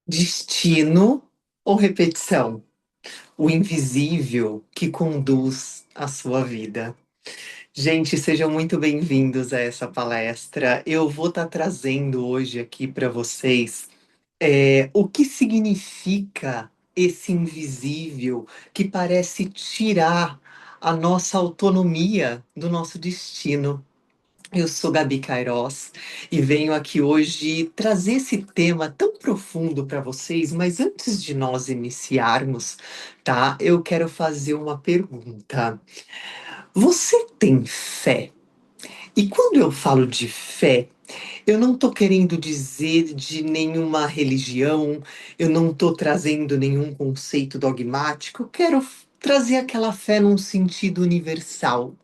Destino ou repetição? O invisível que conduz a sua vida. Gente, sejam muito bem-vindos a essa palestra. Eu vou estar trazendo hoje aqui para vocês o que significa esse invisível que parece tirar a nossa autonomia do nosso destino. Eu sou Gabi Queiroz e venho aqui hoje trazer esse tema tão profundo para vocês, mas antes de nós iniciarmos, tá? Eu quero fazer uma pergunta. Você tem fé? E quando eu falo de fé, eu não estou querendo dizer de nenhuma religião, eu não estou trazendo nenhum conceito dogmático, eu quero trazer aquela fé num sentido universal,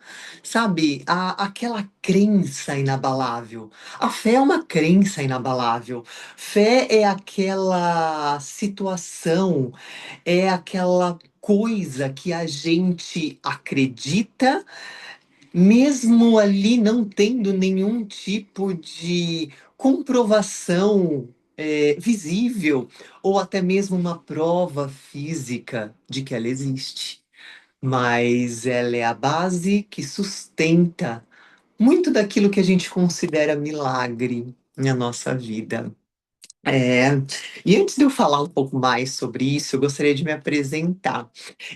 sabe? Aquela crença inabalável. A fé é uma crença inabalável. Fé é aquela situação, é aquela coisa que a gente acredita mesmo ali não tendo nenhum tipo de comprovação visível ou até mesmo uma prova física de que ela existe. Mas ela é a base que sustenta muito daquilo que a gente considera milagre na nossa vida. É, e antes de eu falar um pouco mais sobre isso, eu gostaria de me apresentar.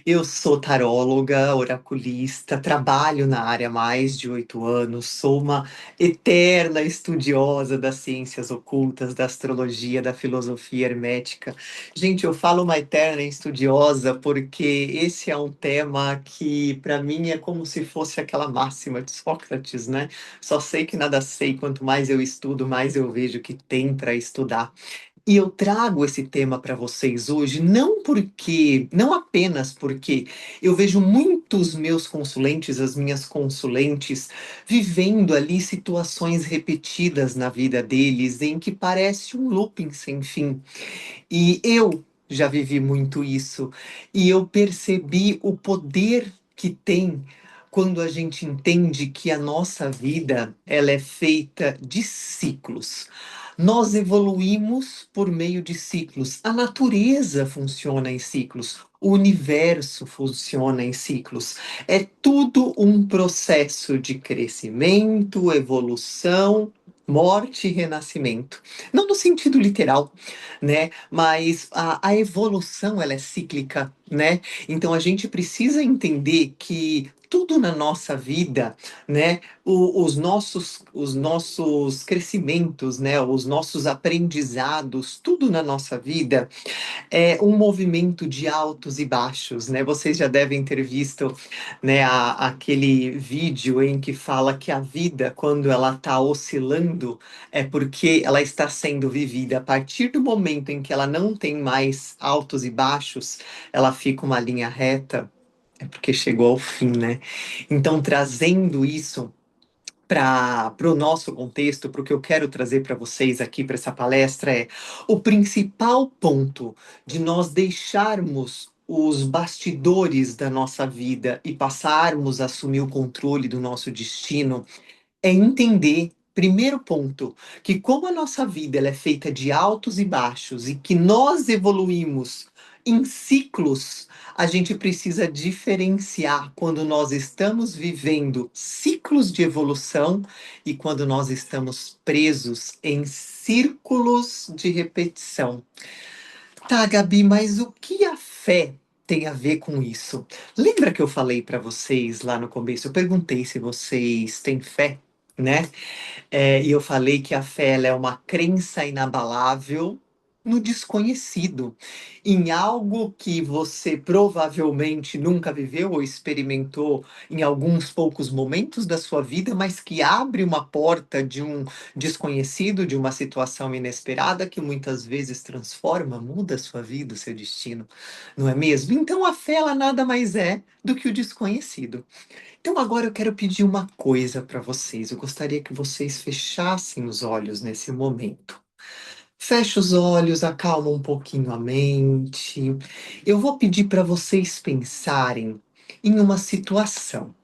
Eu sou taróloga, oraculista, trabalho na área há mais de 8 anos, sou uma eterna estudiosa das ciências ocultas, da astrologia, da filosofia hermética. Gente, eu falo uma eterna estudiosa porque esse é um tema que, para mim, é como se fosse aquela máxima de Sócrates, né? Só sei que nada sei, quanto mais eu estudo, mais eu vejo que tem para estudar. E eu trago esse tema para vocês hoje, não apenas porque eu vejo muitos meus consulentes, as minhas consulentes, vivendo ali situações repetidas na vida deles, em que parece um looping sem fim. E eu já vivi muito isso, e eu percebi o poder que tem quando a gente entende que a nossa vida, ela é feita de ciclos. Nós evoluímos por meio de ciclos. A natureza funciona em ciclos. O universo funciona em ciclos. É tudo um processo de crescimento, evolução, morte e renascimento. Não no sentido literal, né? Mas a evolução ela é cíclica, né? Então a gente precisa entender que tudo na nossa vida, né? Os nossos crescimentos, né? Os nossos aprendizados, tudo na nossa vida é um movimento de altos e baixos, né? Vocês já devem ter visto, né, aquele vídeo em que fala que a vida, quando ela está oscilando, é porque ela está sendo vivida. A partir do momento em que ela não tem mais altos e baixos, ela fica uma linha reta, é porque chegou ao fim, né? Então, trazendo isso para o nosso contexto, para o que eu quero trazer para vocês aqui para essa palestra é o principal ponto de nós deixarmos os bastidores da nossa vida e passarmos a assumir o controle do nosso destino é entender, primeiro ponto, que como a nossa vida ela é feita de altos e baixos e que nós evoluímos em ciclos, a gente precisa diferenciar quando nós estamos vivendo ciclos de evolução e quando nós estamos presos em círculos de repetição. Tá, Gabi, mas o que a fé tem a ver com isso? Lembra que eu falei para vocês lá no começo? Eu perguntei se vocês têm fé, né? E eu falei que a fé ela é uma crença inabalável no desconhecido, em algo que você provavelmente nunca viveu ou experimentou em alguns poucos momentos da sua vida, mas que abre uma porta de um desconhecido, de uma situação inesperada que muitas vezes transforma, muda a sua vida, o seu destino, não é mesmo? Então a fé ela nada mais é do que o desconhecido. Então agora eu quero pedir uma coisa para vocês. Eu gostaria que vocês fechassem os olhos nesse momento. Feche os olhos, acalma um pouquinho a mente. Eu vou pedir para vocês pensarem em uma situação,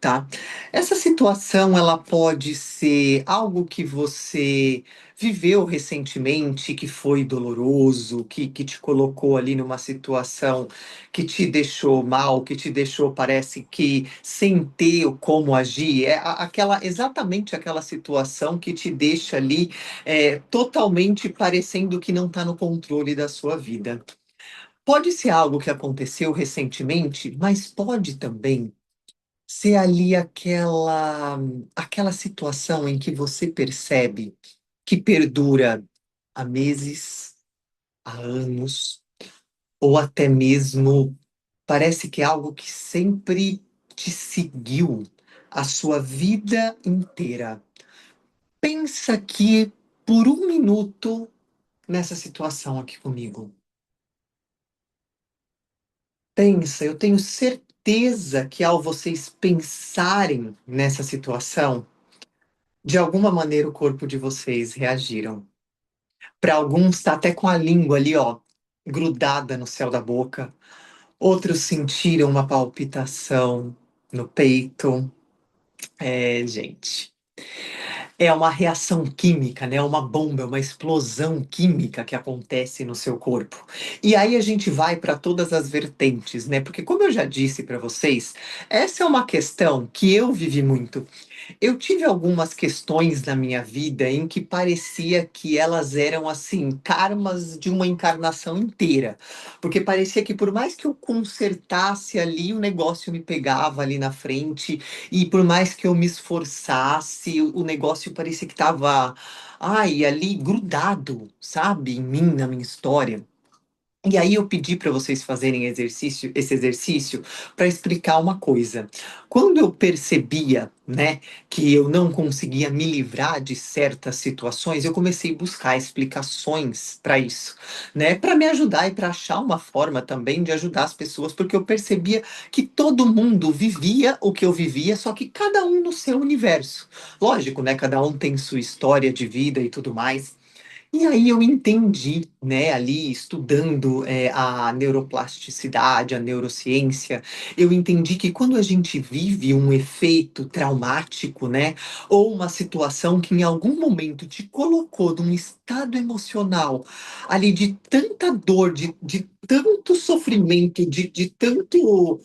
Tá? Essa situação ela pode ser algo que você viveu recentemente, que foi doloroso, que te colocou ali numa situação que te deixou mal, que te deixou, parece que sem ter como agir. É aquela exatamente aquela situação que te deixa ali totalmente parecendo que não está no controle da sua vida. Pode ser algo que aconteceu recentemente, mas pode também ser ali aquela situação em que você percebe que perdura há meses, há anos, ou até mesmo parece que é algo que sempre te seguiu a sua vida inteira. Pensa aqui por um minuto nessa situação aqui comigo. Pensa, eu tenho certeza que ao vocês pensarem nessa situação, de alguma maneira o corpo de vocês reagiram. Para alguns está até com a língua ali, ó, grudada no céu da boca. Outros sentiram uma palpitação no peito. É, gente. É uma reação química, né? Uma bomba, é uma explosão química que acontece no seu corpo. E aí a gente vai para todas as vertentes, né? Porque como eu já disse para vocês, essa é uma questão que eu vivi muito. Eu tive algumas questões na minha vida em que parecia que elas eram assim, karmas de uma encarnação inteira. Porque parecia que por mais que eu consertasse ali, o negócio me pegava ali na frente, e por mais que eu me esforçasse, o negócio parecia que estava, ai, ali grudado, sabe, em mim, na minha história. E aí eu pedi para vocês fazerem esse exercício para explicar uma coisa. Quando eu percebia, né, que eu não conseguia me livrar de certas situações, eu comecei a buscar explicações para isso, né, para me ajudar e para achar uma forma também de ajudar as pessoas, porque eu percebia que todo mundo vivia o que eu vivia, só que cada um no seu universo. Lógico, né, cada um tem sua história de vida e tudo mais. E aí eu entendi, né, ali estudando a neuroplasticidade, a neurociência, eu entendi que quando a gente vive um efeito traumático, né, ou uma situação que em algum momento te colocou num estado emocional ali de tanta dor, de tanto sofrimento, de tanto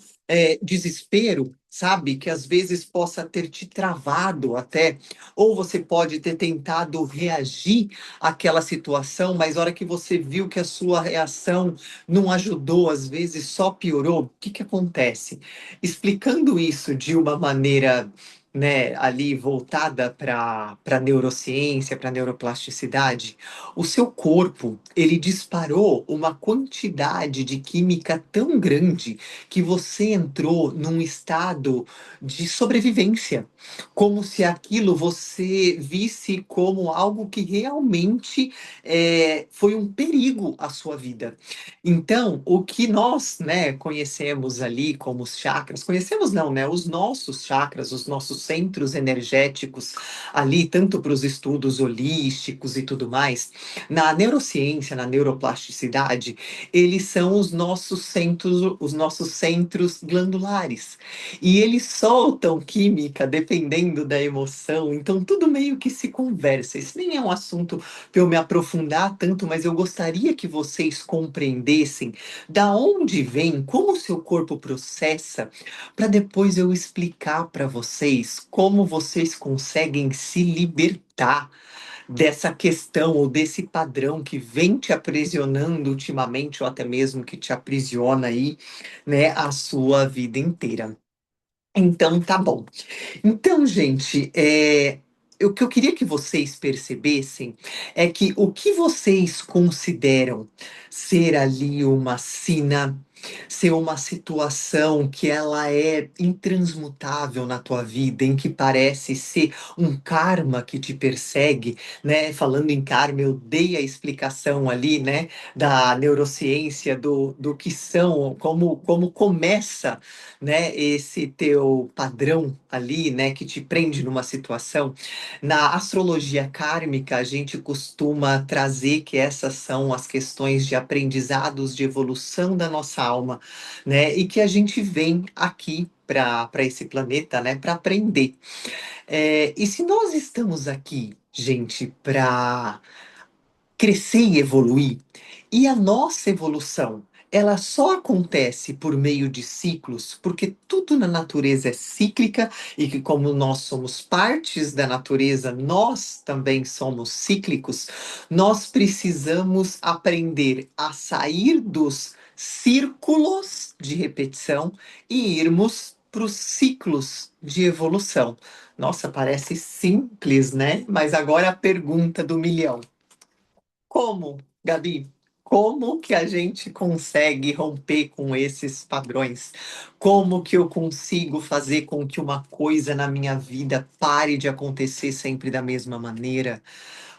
desespero, sabe, que às vezes possa ter te travado até, ou você pode ter tentado reagir aquela situação, mas a hora que você viu que a sua reação não ajudou, às vezes só piorou, o que que acontece? Explicando isso de uma maneira, né, ali voltada para neurociência, para neuroplasticidade, o seu corpo, ele disparou uma quantidade de química tão grande que você entrou num estado de sobrevivência, como se aquilo você visse como algo que realmente foi um perigo à sua vida. Então, o que nós, né, conhecemos ali como os chakras, conhecemos não, né, os nossos chakras, os nossos centros energéticos ali, tanto para os estudos holísticos e tudo mais, na neurociência, na neuroplasticidade, eles são os nossos centros glandulares. E eles soltam química dependendo da emoção, então tudo meio que se conversa. Isso nem é um assunto para eu me aprofundar tanto, mas eu gostaria que vocês compreendessem da onde vem, como o seu corpo processa, para depois eu explicar para vocês como vocês conseguem se libertar dessa questão ou desse padrão que vem te aprisionando ultimamente, ou até mesmo que te aprisiona aí, né, a sua vida inteira. Então, tá bom. Então, gente, o que eu queria que vocês percebessem é que o que vocês consideram ser ali uma sina, ser uma situação que ela é intransmutável na tua vida, em que parece ser um karma que te persegue, né? Falando em karma, eu dei a explicação ali, né, da neurociência, do que são, como começa, né, esse teu padrão ali, né, que te prende numa situação. Na astrologia kármica, a gente costuma trazer que essas são as questões de aprendizados, de evolução da nossa alma, né, e que a gente vem aqui para esse planeta, né, para aprender. E se nós estamos aqui, gente, para crescer e evoluir, e a nossa evolução, ela só acontece por meio de ciclos, porque tudo na natureza é cíclica e que como nós somos partes da natureza, nós também somos cíclicos. Nós precisamos aprender a sair dos círculos de repetição e irmos para os ciclos de evolução. Nossa, parece simples, né? Mas agora a pergunta do milhão. Como, Gabi? Como que a gente consegue romper com esses padrões? Como que eu consigo fazer com que uma coisa na minha vida pare de acontecer sempre da mesma maneira?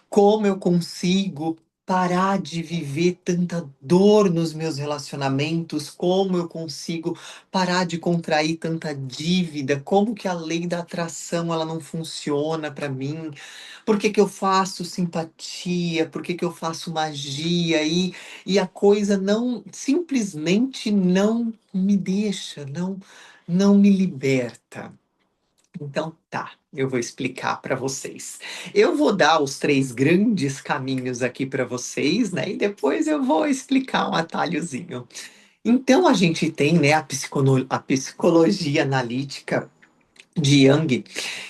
Como eu consigo parar de viver tanta dor nos meus relacionamentos? Como eu consigo parar de contrair tanta dívida? Como que a lei da atração ela não funciona para mim? Por que que eu faço simpatia? Por que que eu faço magia? E a coisa não, simplesmente não me deixa, não me liberta. Então tá, eu vou explicar para vocês. Eu vou dar os três grandes caminhos aqui para vocês, né? E depois eu vou explicar um atalhozinho. Então a gente tem, né, a psicologia analítica de Jung,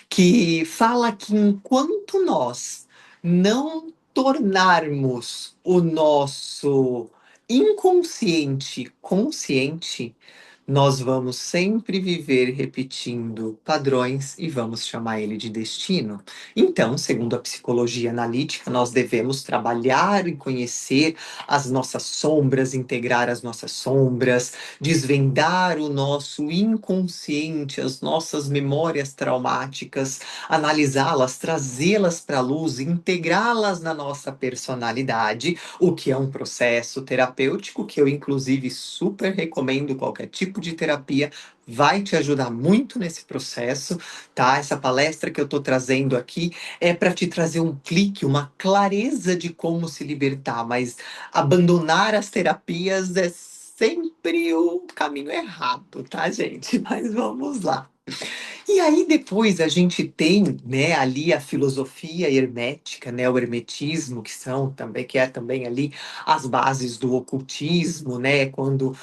que fala que enquanto nós não tornarmos o nosso inconsciente consciente, nós vamos sempre viver repetindo padrões e vamos chamar ele de destino. Então, segundo a psicologia analítica, nós devemos trabalhar e conhecer as nossas sombras, integrar as nossas sombras, desvendar o nosso inconsciente, as nossas memórias traumáticas, analisá-las, trazê-las para a luz, integrá-las na nossa personalidade, o que é um processo terapêutico que eu, inclusive, super recomendo qualquer tipo de terapia. Vai te ajudar muito nesse processo, tá? Essa palestra que eu estou trazendo aqui é para te trazer um clique, uma clareza de como se libertar, mas abandonar as terapias é sempre o caminho errado, tá, gente? Mas vamos lá. E aí depois a gente tem, né, ali a filosofia hermética, né, o hermetismo, que é também ali as bases do ocultismo, né, quando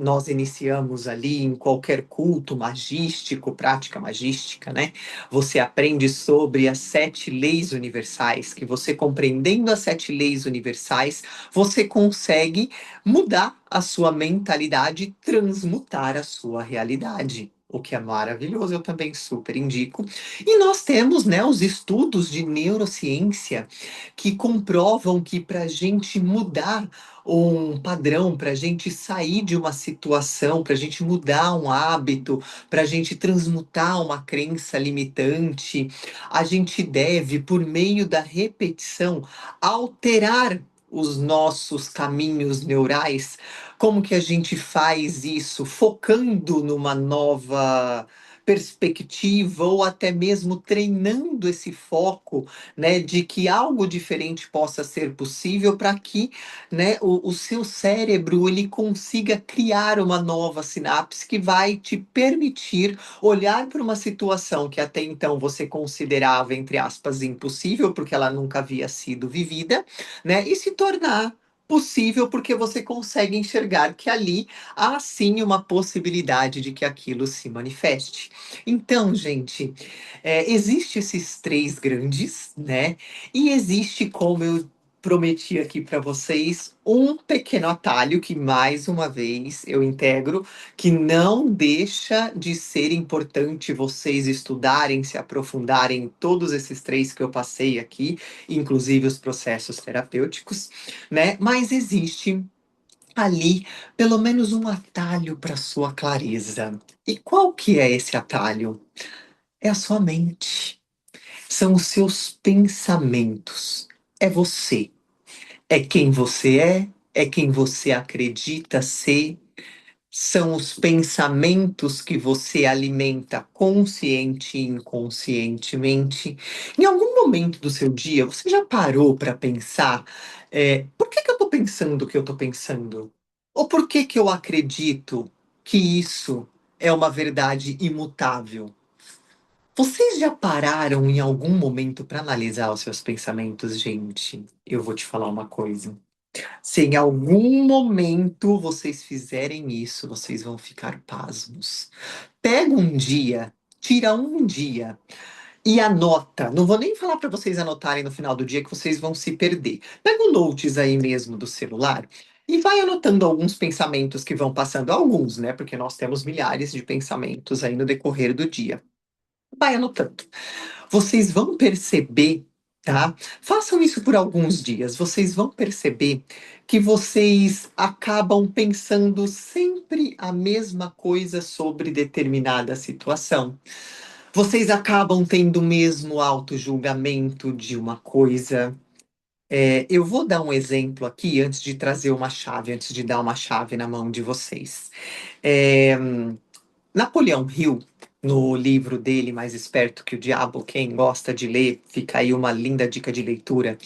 nós iniciamos ali em qualquer culto magístico, prática magística, né, você aprende sobre as sete leis universais, que você compreendendo as sete leis universais, você consegue mudar a sua mentalidade e transmutar a sua realidade. O que é maravilhoso, eu também super indico. E nós temos, né, os estudos de neurociência que comprovam que para a gente mudar um padrão, para a gente sair de uma situação, para a gente mudar um hábito, para a gente transmutar uma crença limitante, a gente deve, por meio da repetição, alterar os nossos caminhos neurais. Como que a gente faz isso? Focando numa nova perspectiva ou até mesmo treinando esse foco, né, de que algo diferente possa ser possível para que, né, o seu cérebro ele consiga criar uma nova sinapse que vai te permitir olhar para uma situação que até então você considerava, entre aspas, impossível, porque ela nunca havia sido vivida, né, e se tornar possível porque você consegue enxergar que ali há sim uma possibilidade de que aquilo se manifeste. Então, gente, existe esses três grandes, né? E existe, como eu prometi aqui para vocês, um pequeno atalho que, mais uma vez, eu integro, que não deixa de ser importante vocês estudarem, se aprofundarem em todos esses três que eu passei aqui, inclusive os processos terapêuticos, né? Mas existe ali pelo menos um atalho para sua clareza. E qual que é esse atalho? É a sua mente. São os seus pensamentos. É você. É quem você é quem você acredita ser, são os pensamentos que você alimenta consciente e inconscientemente. Em algum momento do seu dia, você já parou para pensar, por que que eu estou pensando o que eu estou pensando? Ou por que que eu acredito que isso é uma verdade imutável. Vocês já pararam em algum momento para analisar os seus pensamentos, gente? Eu vou te falar uma coisa. Se em algum momento vocês fizerem isso, vocês vão ficar pasmos. Pega um dia, tira um dia e anota. Não vou nem falar para vocês anotarem no final do dia que vocês vão se perder. Pega o notes aí mesmo do celular e vai anotando alguns pensamentos que vão passando. Alguns, né? Porque nós temos milhares de pensamentos aí no decorrer do dia. Vai anotando. Vocês vão perceber, tá? Façam isso por alguns dias. Vocês vão perceber que vocês acabam pensando sempre a mesma coisa sobre determinada situação. Vocês acabam tendo o mesmo auto-julgamento de uma coisa. Eu vou dar um exemplo aqui antes de trazer uma chave, antes de dar uma chave na mão de vocês. É, Napoleão Hill, no livro dele, Mais Esperto que o Diabo, quem gosta de ler, fica aí uma linda dica de leitura.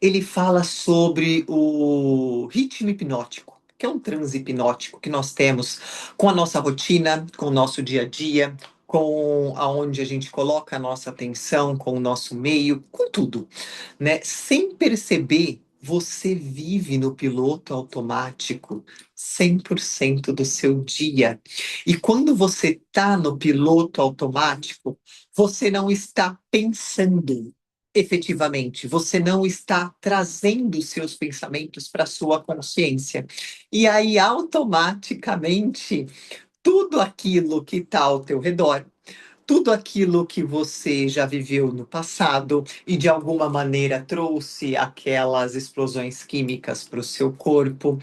Ele fala sobre o ritmo hipnótico, que é um transe hipnótico que nós temos com a nossa rotina, com o nosso dia a dia, com aonde a gente coloca a nossa atenção, com o nosso meio, com tudo, né? Sem perceber, você vive no piloto automático 100% do seu dia. E quando você está no piloto automático, você não está pensando efetivamente, você não está trazendo seus pensamentos para sua consciência. E aí, automaticamente, tudo aquilo que está ao teu redor, tudo aquilo que você já viveu no passado e de alguma maneira trouxe aquelas explosões químicas para o seu corpo,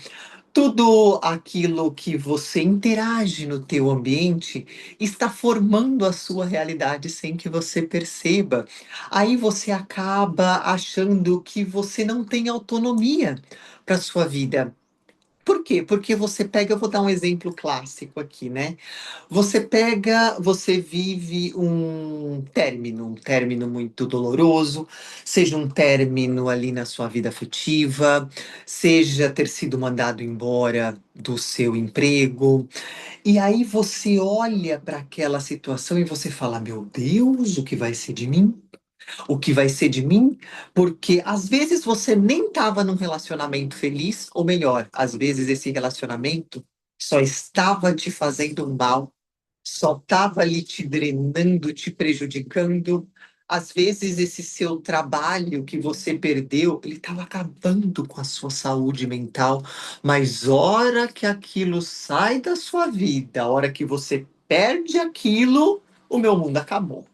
tudo aquilo que você interage no teu ambiente está formando a sua realidade sem que você perceba. Aí você acaba achando que você não tem autonomia para sua vida. Por quê? Porque você pega, eu vou dar um exemplo clássico aqui, né? Você pega, você vive um término muito doloroso, seja um término ali na sua vida afetiva, seja ter sido mandado embora do seu emprego, e aí você olha para aquela situação e você fala: Meu Deus, o que vai ser de mim? O que vai ser de mim? Porque às vezes você nem estava num relacionamento feliz, ou melhor, às vezes esse relacionamento só estava te fazendo mal, só estava ali te drenando, te prejudicando. Às vezes esse seu trabalho que você perdeu, ele estava acabando com a sua saúde mental, mas hora que aquilo sai da sua vida, a hora que você perde aquilo, o meu mundo acabou.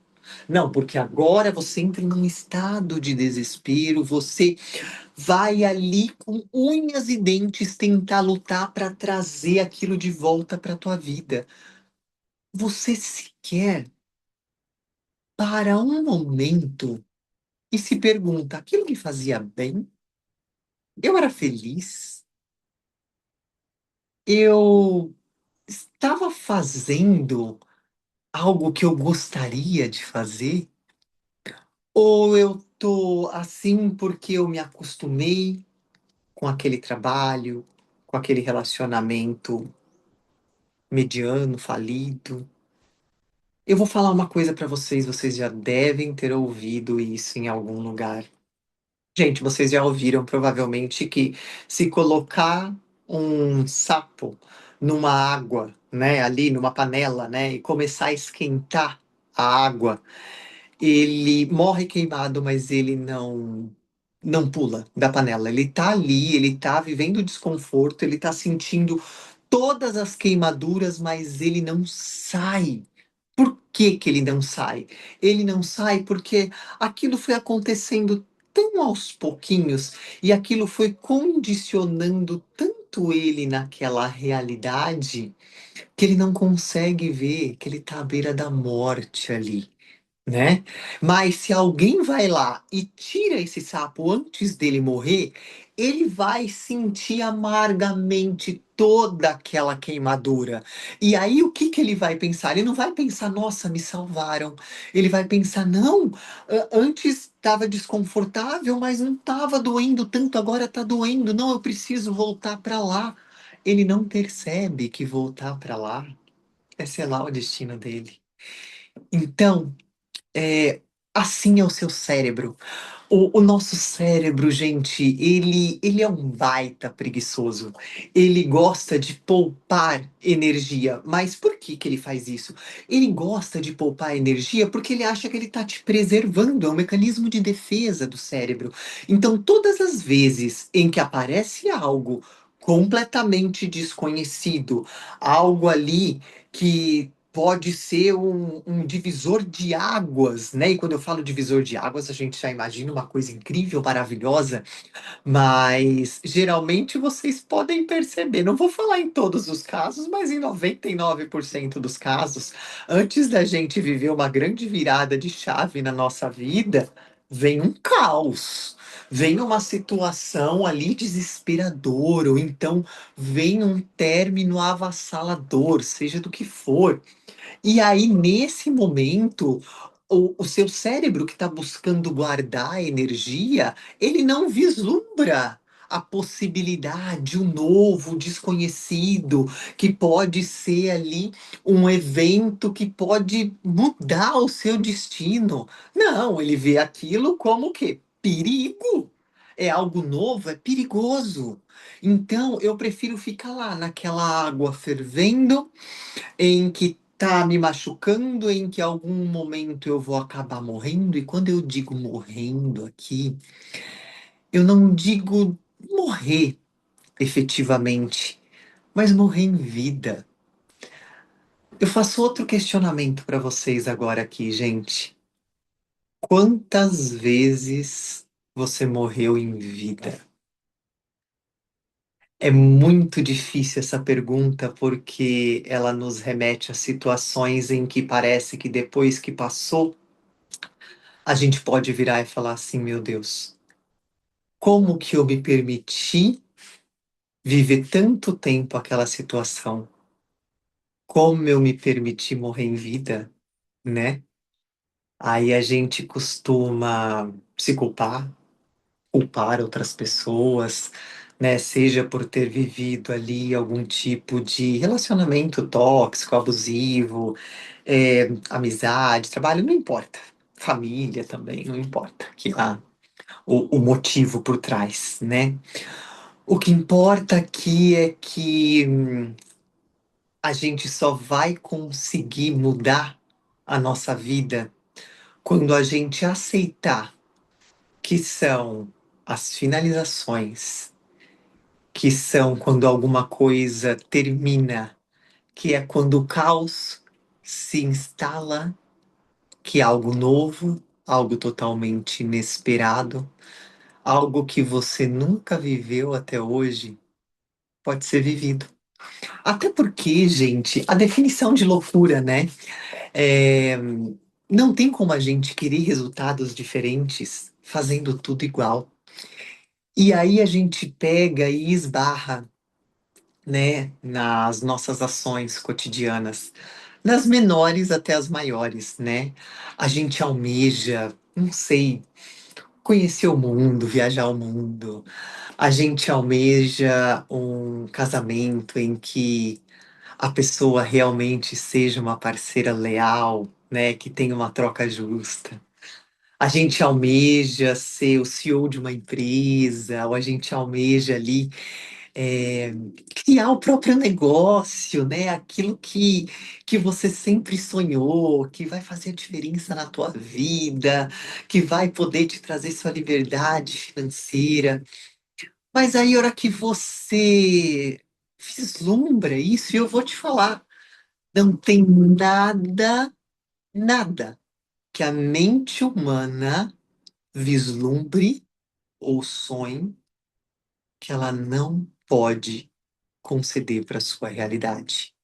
Não, porque agora você entra num estado de desespero, você vai ali com unhas e dentes tentar lutar para trazer aquilo de volta para tua vida. Você sequer para um momento e se pergunta: aquilo me fazia bem? Eu era feliz? Eu estava fazendo algo que eu gostaria de fazer? Ou eu tô assim porque eu me acostumei com aquele trabalho, com aquele relacionamento mediano, falido? Eu vou falar uma coisa para vocês, vocês já devem ter ouvido isso em algum lugar. Gente, vocês já ouviram provavelmente que se colocar um sapo numa água, né, ali numa panela, né, e começar a esquentar a água, ele morre queimado, mas ele não pula da panela. Ele tá ali, ele tá vivendo o desconforto, ele tá sentindo todas as queimaduras, mas ele não sai. Por que que ele não sai? Ele não sai porque aquilo foi acontecendo tão aos pouquinhos e aquilo foi condicionando tanto ele naquela realidade que ele não consegue ver que ele está à beira da morte ali, né? Mas se alguém vai lá e tira esse sapo antes dele morrer, ele vai sentir amargamente toda aquela queimadura. E aí o que que ele vai pensar? Ele não vai pensar, nossa, me salvaram. Ele vai pensar, não, antes estava desconfortável, mas não estava doendo tanto, agora está doendo. Não, eu preciso voltar para lá. Ele não percebe que voltar para lá é selar o destino dele. Então, é, assim é o seu cérebro. O nosso cérebro, gente, ele é um baita preguiçoso. Ele gosta de poupar energia. Mas por que que ele faz isso? Ele gosta de poupar energia porque ele acha que ele está te preservando. É um mecanismo de defesa do cérebro. Então, todas as vezes em que aparece algo completamente desconhecido, algo ali que pode ser um divisor de águas, né? E quando eu falo divisor de águas, a gente já imagina uma coisa incrível, maravilhosa, mas geralmente vocês podem perceber, não vou falar em todos os casos, mas em 99% dos casos, antes da gente viver uma grande virada de chave na nossa vida, vem um caos. Vem uma situação ali desesperadora, ou então vem um término avassalador, seja do que for. E aí, nesse momento, o seu cérebro que está buscando guardar energia, ele não vislumbra a possibilidade, o novo, o desconhecido, que pode ser ali um evento que pode mudar o seu destino. Não, ele vê aquilo como o quê? Perigo. É algo novo, é perigoso. Então, eu prefiro ficar lá naquela água fervendo em que tá me machucando, em que algum momento eu vou acabar morrendo. E quando eu digo morrendo aqui, eu não digo morrer efetivamente, mas morrer em vida. Eu faço outro questionamento para vocês agora aqui, gente. Quantas vezes você morreu em vida? É muito difícil essa pergunta porque ela nos remete a situações em que parece que depois que passou, a gente pode virar e falar assim, meu Deus, como que eu me permiti viver tanto tempo aquela situação? Como eu me permiti morrer em vida, né? Aí a gente costuma se culpar, culpar outras pessoas, né? Seja por ter vivido ali algum tipo de relacionamento tóxico, abusivo, amizade, trabalho, não importa. Família também, não importa. Que lá o motivo por trás, né? O que importa aqui é que a gente só vai conseguir mudar a nossa vida quando a gente aceitar que são as finalizações, que são quando alguma coisa termina, que é quando o caos se instala, que é algo novo, algo totalmente inesperado, algo que você nunca viveu até hoje pode ser vivido. Até porque, gente, a definição de loucura, né? É, não tem como a gente querer resultados diferentes fazendo tudo igual. E aí a gente pega e esbarra, né, nas nossas ações cotidianas, das menores até as maiores, né? A gente almeja, não sei, conhecer o mundo, viajar o mundo. A gente almeja um casamento em que a pessoa realmente seja uma parceira leal, né, que tenha uma troca justa. A gente almeja ser o CEO de uma empresa, ou a gente almeja ali é, criar o próprio negócio, né? Aquilo que você sempre sonhou, que vai fazer diferença na tua vida, que vai poder te trazer sua liberdade financeira. Mas aí, a hora que você vislumbra isso, e eu vou te falar, não tem nada, nada que a mente humana vislumbre ou sonhe que ela não pode conceder para sua realidade.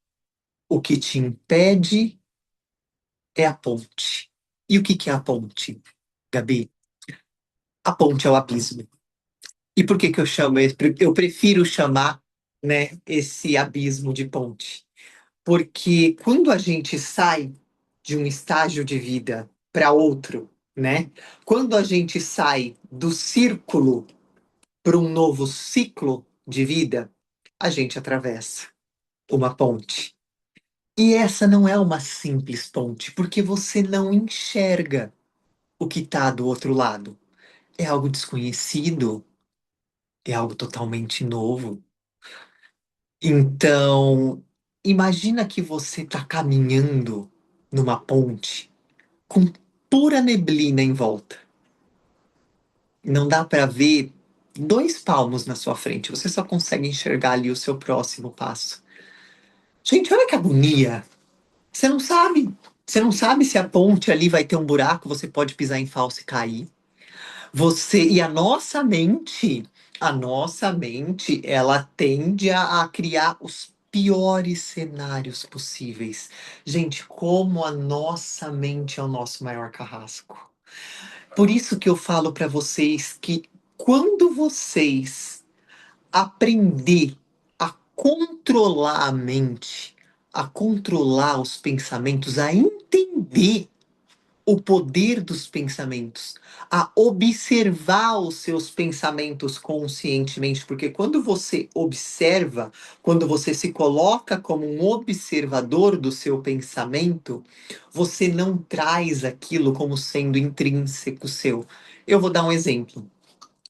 O que te impede é a ponte. E o que que é a ponte, Gabi? A ponte é o abismo. E por que que eu chamo, eu prefiro chamar, né, esse abismo de ponte? Porque quando a gente sai de um estágio de vida para outro, né? Quando a gente sai do círculo para um novo ciclo de vida, a gente atravessa uma ponte. E essa não é uma simples ponte, porque você não enxerga o que está do outro lado. É algo desconhecido, é algo totalmente novo. Então, imagina que você está caminhando numa ponte com pura neblina em volta. Não dá para ver 2 palmos na sua frente, você só consegue enxergar ali o seu próximo passo. Gente, olha que agonia! Você não sabe. Você não sabe se a ponte ali vai ter um buraco, você pode pisar em falso e cair. E a nossa mente, ela tende a criar os piores cenários possíveis. Gente, como a nossa mente é o nosso maior carrasco. Por isso que eu falo para vocês que quando vocês aprender a controlar a mente, a controlar os pensamentos, a entender o poder dos pensamentos, a observar os seus pensamentos conscientemente, porque quando você observa, quando você se coloca como um observador do seu pensamento, você não traz aquilo como sendo intrínseco seu. Eu vou dar um exemplo.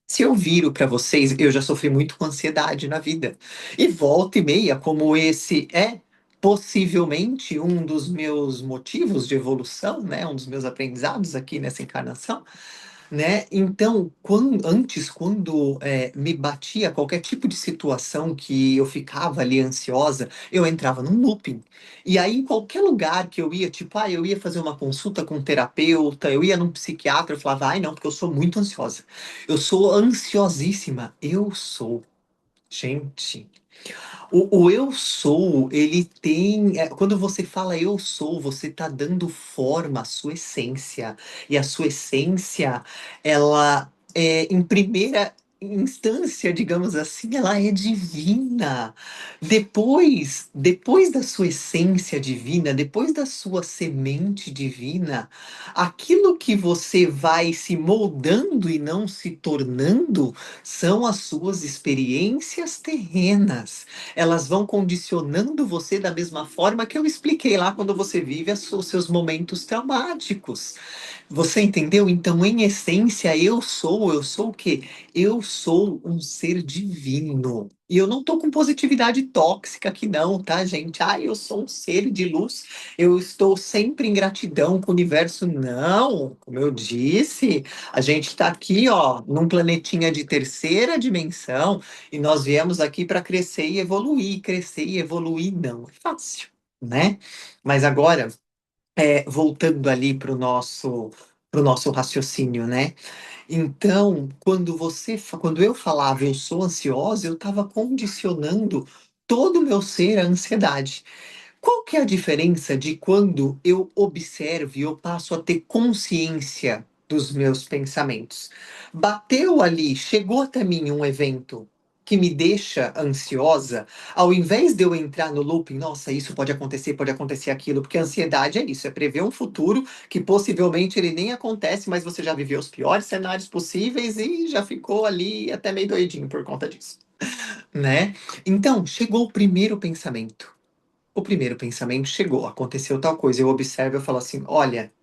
Se eu viro para vocês, eu já sofri muito com ansiedade na vida. E volta e meia, como esse é possivelmente um dos meus motivos de evolução, né? Um dos meus aprendizados aqui nessa encarnação, né? Então, quando me batia qualquer tipo de situação que eu ficava ali ansiosa, eu entrava num looping. E aí, em qualquer lugar que eu ia, tipo, eu ia fazer uma consulta com um terapeuta, eu ia num psiquiatra, eu falava, ai, não, porque eu sou muito ansiosa. Eu sou ansiosíssima. Eu sou. Gente, o eu sou, ele tem. Quando você fala eu sou, você está dando forma à sua essência. E a sua essência, ela é, em primeira instância, digamos assim, ela é divina. Depois da sua essência divina, depois da sua semente divina, aquilo que você vai se moldando e não se tornando são as suas experiências terrenas. Elas vão condicionando você da mesma forma que eu expliquei lá quando você vive os seus momentos traumáticos. Você entendeu? Então, em essência, eu sou o quê? Eu sou um ser divino. E eu não tô com positividade tóxica aqui não, tá, gente? Eu sou um ser de luz. Eu estou sempre em gratidão com o universo. Não, como eu disse, a gente tá aqui, ó, num planetinha de terceira dimensão e nós viemos aqui para crescer e evoluir. Crescer e evoluir não é fácil, né? Mas agora voltando ali para o nosso raciocínio, né? Então, quando eu falava eu sou ansiosa, eu estava condicionando todo o meu ser à ansiedade. Qual que é a diferença de quando eu observo e eu passo a ter consciência dos meus pensamentos? Bateu ali, chegou até mim um evento que me deixa ansiosa, ao invés de eu entrar no looping, nossa, isso pode acontecer aquilo, porque a ansiedade é isso, é prever um futuro que possivelmente ele nem acontece, mas você já viveu os piores cenários possíveis e já ficou ali até meio doidinho por conta disso, né? Então, chegou o primeiro pensamento. O primeiro pensamento chegou, aconteceu tal coisa. Eu observo, eu falo assim: olha,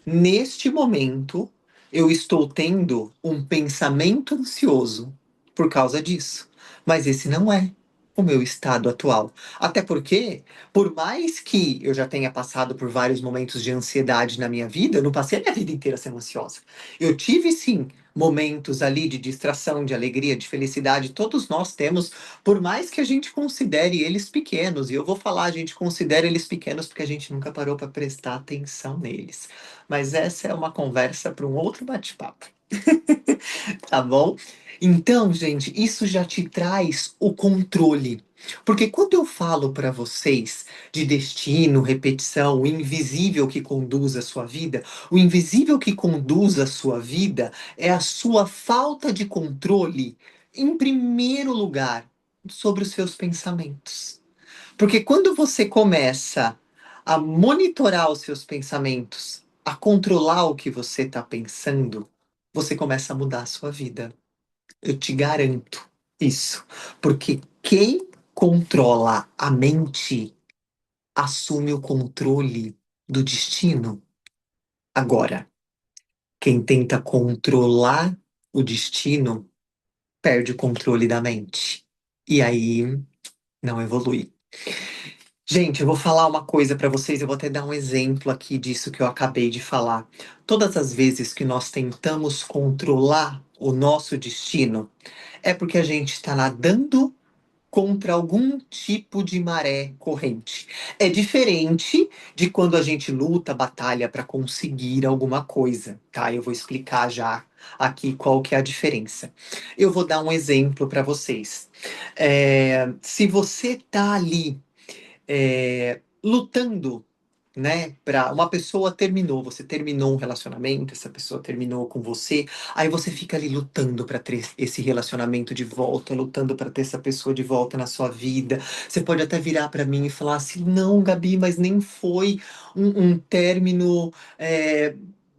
neste momento eu estou tendo um pensamento ansioso por causa disso. Mas esse não é o meu estado atual. Até porque, por mais que eu já tenha passado por vários momentos de ansiedade na minha vida, eu não passei a minha vida inteira sendo ansiosa. Eu tive sim momentos ali de distração, de alegria, de felicidade. Todos nós temos, por mais que a gente considere eles pequenos. E eu vou falar, a gente considera eles pequenos porque a gente nunca parou para prestar atenção neles. Mas essa é uma conversa para um outro bate-papo, tá bom? Então, gente, isso já te traz o controle. Porque quando eu falo para vocês de destino, repetição, o invisível que conduz a sua vida, o invisível que conduz a sua vida é a sua falta de controle, em primeiro lugar, sobre os seus pensamentos. Porque quando você começa a monitorar os seus pensamentos, a controlar o que você está pensando, você começa a mudar a sua vida. Eu te garanto isso. Porque quem controla a mente assume o controle do destino. Agora, quem tenta controlar o destino perde o controle da mente. E aí não evolui. Gente, eu vou falar uma coisa para vocês, eu vou até dar um exemplo aqui disso que eu acabei de falar. Todas as vezes que nós tentamos controlar o nosso destino, é porque a gente está nadando contra algum tipo de maré corrente. É diferente de quando a gente luta, batalha para conseguir alguma coisa, tá? Eu vou explicar já aqui qual que é a diferença. Eu vou dar um exemplo para vocês. Se você tá ali lutando, né, para uma pessoa terminou, você terminou um relacionamento, essa pessoa terminou com você, aí você fica ali lutando para ter esse relacionamento de volta, lutando para ter essa pessoa de volta na sua vida. Você pode até virar para mim e falar assim: não, Gabi, mas nem foi um término.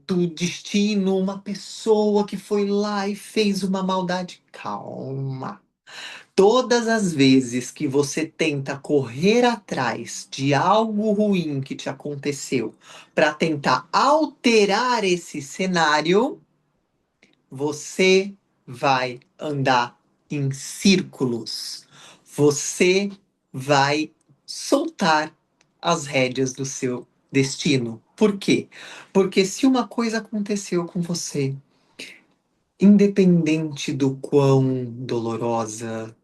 Do destino, uma pessoa que foi lá e fez uma maldade. Calma. Todas as vezes que você tenta correr atrás de algo ruim que te aconteceu para tentar alterar esse cenário, você vai andar em círculos. Você vai soltar as rédeas do seu destino. Por quê? Porque se uma coisa aconteceu com você, independente do quão dolorosa,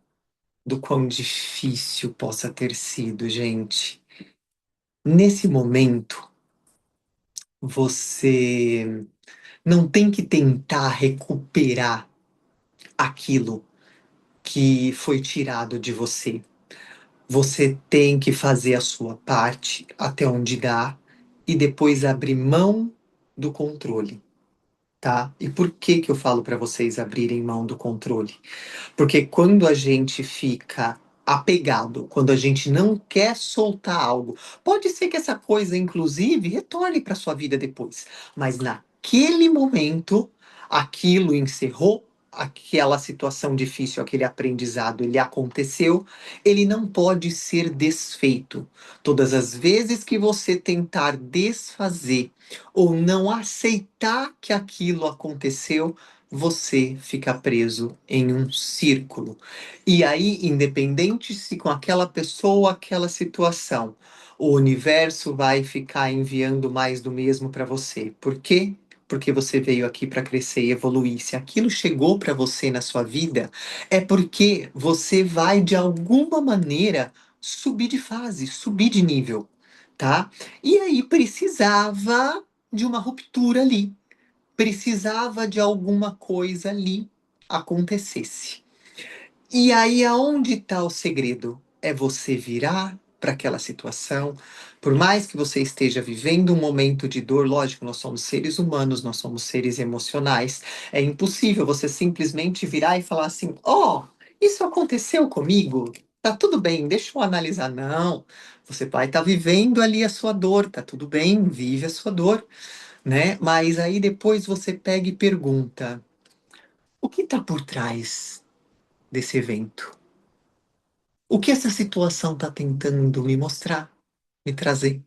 do quão difícil possa ter sido, gente. Nesse momento, você não tem que tentar recuperar aquilo que foi tirado de você. Você tem que fazer a sua parte até onde dá e depois abrir mão do controle, tá? E por que que eu falo para vocês abrirem mão do controle? Porque quando a gente fica apegado, quando a gente não quer soltar algo, pode ser que essa coisa, inclusive, retorne para sua vida depois, mas naquele momento, aquilo encerrou. Aquela situação difícil, aquele aprendizado, ele aconteceu, ele não pode ser desfeito. Todas as vezes que você tentar desfazer ou não aceitar que aquilo aconteceu, você fica preso em um círculo. E aí, independente se com aquela pessoa, aquela situação, o universo vai ficar enviando mais do mesmo para você. Por quê? Porque você veio aqui para crescer e evoluir. Se aquilo chegou para você na sua vida, é porque você vai de alguma maneira subir de fase, subir de nível, tá? E aí precisava de uma ruptura ali, precisava de alguma coisa ali acontecesse. E aí, aonde está o segredo? É você virar para aquela situação. Por mais que você esteja vivendo um momento de dor, lógico, nós somos seres humanos, nós somos seres emocionais. É impossível você simplesmente virar e falar assim: ó, isso aconteceu comigo? Tá tudo bem, deixa eu analisar. Não, você vai estar vivendo ali a sua dor, tá tudo bem, vive a sua dor, né? Mas aí depois você pega e pergunta: o que está por trás desse evento? O que essa situação está tentando me mostrar, me trazer?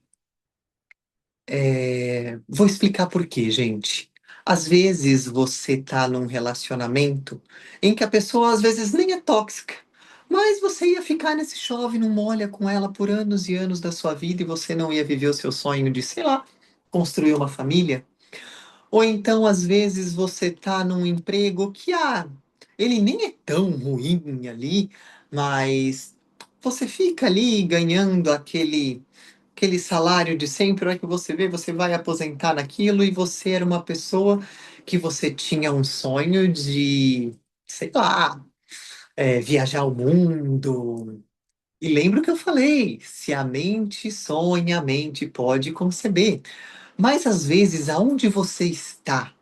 Vou explicar por quê, gente. Às vezes você está num relacionamento em que a pessoa às vezes nem é tóxica, mas você ia ficar nesse chove, não molha com ela por anos e anos da sua vida e você não ia viver o seu sonho de, sei lá, construir uma família. Ou então, às vezes, você tá num emprego que, ele nem é tão ruim ali, mas você fica ali ganhando aquele salário de sempre, a hora que você vê, você vai aposentar naquilo e você era uma pessoa que você tinha um sonho de, sei lá, viajar o mundo. E lembra o que eu falei, se a mente sonha, a mente pode conceber. Mas às vezes, aonde você está,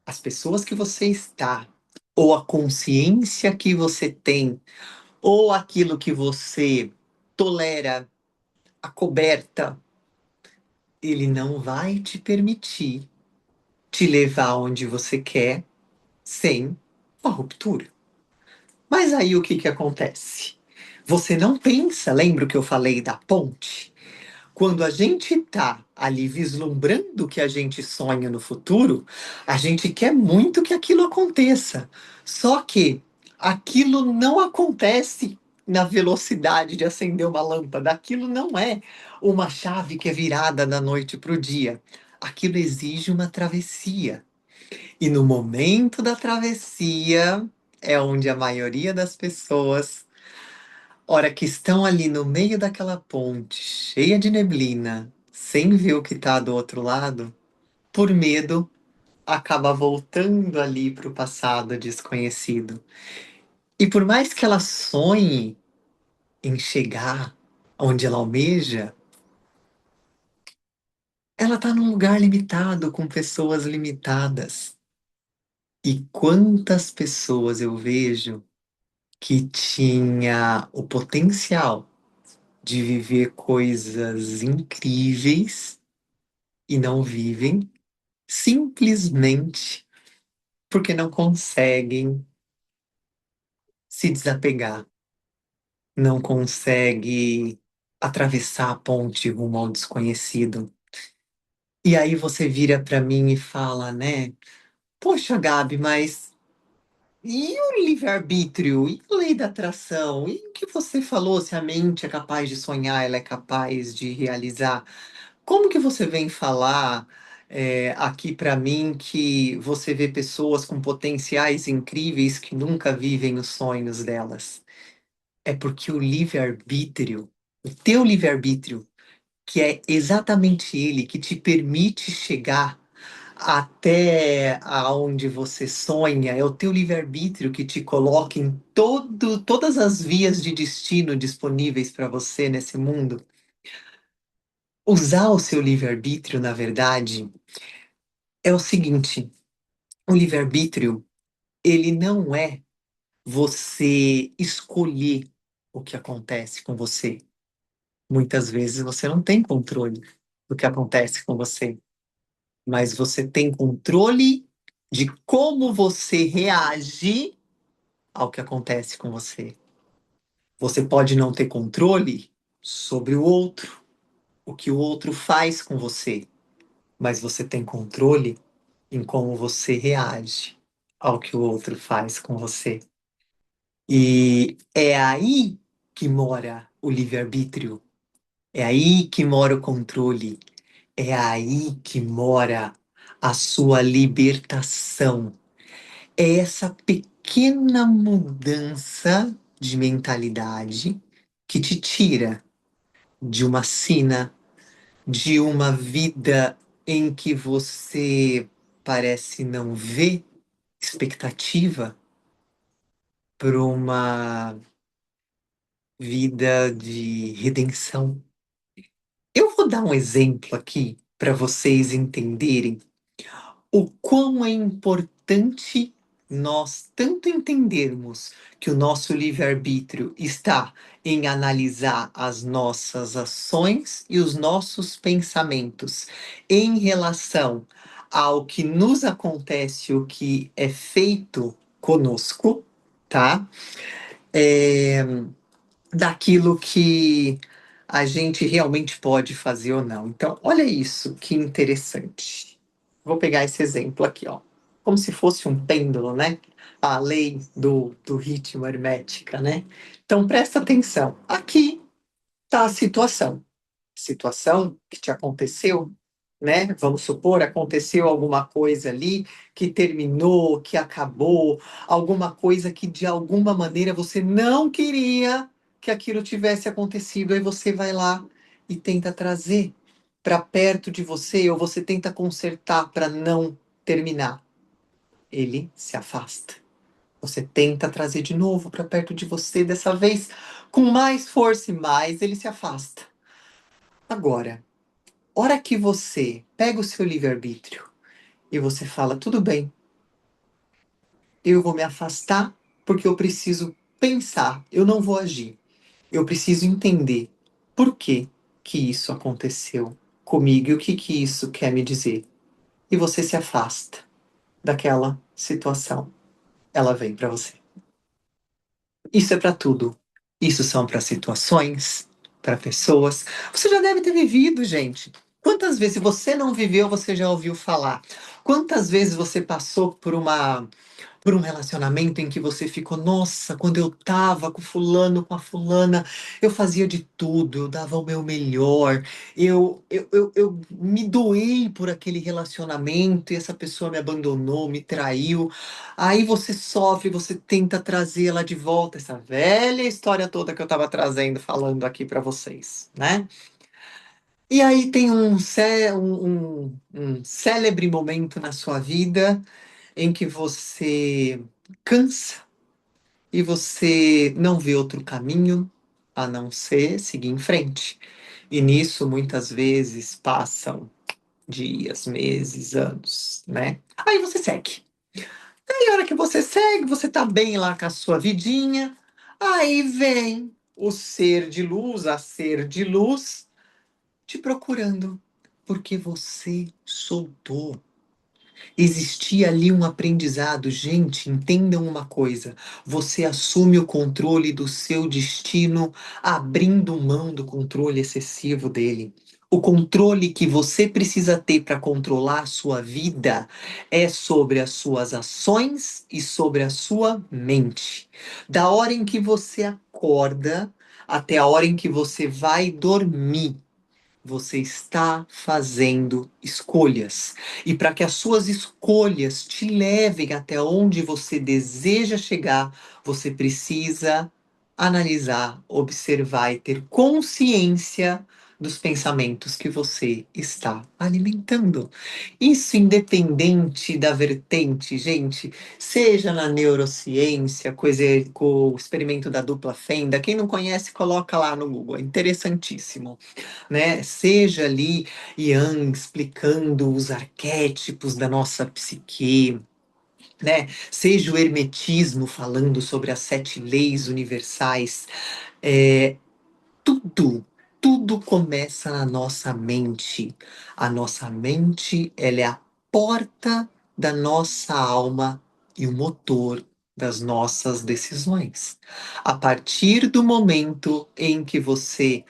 as pessoas que você está, ou a consciência que você tem, ou aquilo que você tolera, acoberta, ele não vai te permitir te levar onde você quer sem uma ruptura. Mas aí o que que acontece? Você não pensa, lembra o que eu falei da ponte? Quando a gente está ali vislumbrando o que a gente sonha no futuro, a gente quer muito que aquilo aconteça. Só que aquilo não acontece na velocidade de acender uma lâmpada. Aquilo não é uma chave que é virada da noite para o dia. Aquilo exige uma travessia. E no momento da travessia é onde a maioria das pessoas, hora que estão ali no meio daquela ponte, cheia de neblina, sem ver o que está do outro lado, por medo, acaba voltando ali para o passado desconhecido. E por mais que ela sonhe em chegar onde ela almeja, ela está num lugar limitado, com pessoas limitadas. E quantas pessoas eu vejo que tinha o potencial de viver coisas incríveis e não vivem, simplesmente porque não conseguem se desapegar, não conseguem atravessar a ponte rumo ao desconhecido. E aí você vira para mim e fala, né? Poxa, Gabi, mas e o livre-arbítrio? E a lei da atração? E o que você falou, se a mente é capaz de sonhar, ela é capaz de realizar? Como que você vem falar aqui para mim que você vê pessoas com potenciais incríveis que nunca vivem os sonhos delas? É porque o livre-arbítrio, o teu livre-arbítrio, que é exatamente ele que te permite chegar até aonde você sonha, é o teu livre-arbítrio que te coloca em todas as vias de destino disponíveis para você nesse mundo. Usar o seu livre-arbítrio, na verdade, é o seguinte: o livre-arbítrio, ele não é você escolher o que acontece com você. Muitas vezes você não tem controle do que acontece com você, mas você tem controle de como você reage ao que acontece com você. Você pode não ter controle sobre o outro, o que o outro faz com você, mas você tem controle em como você reage ao que o outro faz com você. E é aí que mora o livre-arbítrio, é aí que mora o controle, é aí que mora a sua libertação. É essa pequena mudança de mentalidade que te tira de uma sina, de uma vida em que você parece não ver expectativa para uma vida de redenção. Eu vou dar um exemplo aqui para vocês entenderem o quão é importante nós tanto entendermos que o nosso livre-arbítrio está em analisar as nossas ações e os nossos pensamentos em relação ao que nos acontece, o que é feito conosco, tá? É, daquilo que a gente realmente pode fazer ou não. Então, olha isso, que interessante. Vou pegar esse exemplo aqui, ó. Como se fosse um pêndulo, né? A lei do ritmo hermética, né? Então, presta atenção. Aqui está a situação que te aconteceu, né? Vamos supor, aconteceu alguma coisa ali que terminou, que acabou, alguma coisa que de alguma maneira você não queria que aquilo tivesse acontecido, aí você vai lá e tenta trazer para perto de você, ou você tenta consertar para não terminar. Ele se afasta. Você tenta trazer de novo para perto de você, dessa vez com mais força e mais ele se afasta. Agora, hora que você pega o seu livre-arbítrio e você fala, tudo bem, eu vou me afastar porque eu preciso pensar, eu não vou agir. Eu preciso entender por que que isso aconteceu comigo e o que que isso quer me dizer. E você se afasta daquela situação. Ela vem para você. Isso é para tudo. Isso são para situações, para pessoas. Você já deve ter vivido, gente. Quantas vezes, se você não viveu, você já ouviu falar? Quantas vezes você passou por um relacionamento em que você ficou, nossa, quando eu tava com fulano, com a fulana, eu fazia de tudo, eu dava o meu melhor, eu me doei por aquele relacionamento e essa pessoa me abandonou, me traiu. Aí você sofre, você tenta trazê-la de volta, essa velha história toda que eu tava trazendo, falando aqui pra vocês, né? E aí tem um célebre momento na sua vida em que você cansa e você não vê outro caminho a não ser seguir em frente. E nisso, muitas vezes, passam dias, meses, anos, né? Aí você segue. Aí, a hora que você segue, você tá bem lá com a sua vidinha. Aí vem o ser de luz, a ser de luz, te procurando. Porque você soltou. Existia ali um aprendizado. Gente, entendam uma coisa: você assume o controle do seu destino, abrindo mão do controle excessivo dele. O controle que você precisa ter para controlar a sua vida é sobre as suas ações e sobre a sua mente. Da hora em que você acorda até a hora em que você vai dormir, você está fazendo escolhas. E para que as suas escolhas te levem até onde você deseja chegar, você precisa analisar, observar e ter consciência dos pensamentos que você está alimentando. Isso independente da vertente, gente, seja na neurociência, coisa com o experimento da dupla fenda, quem não conhece, coloca lá no Google, é interessantíssimo, né? Seja ali Jung explicando os arquétipos da nossa psique, né? Seja o hermetismo falando sobre as sete leis universais. É, tudo, tudo começa na nossa mente. A nossa mente, ela é a porta da nossa alma e o motor das nossas decisões. A partir do momento em que você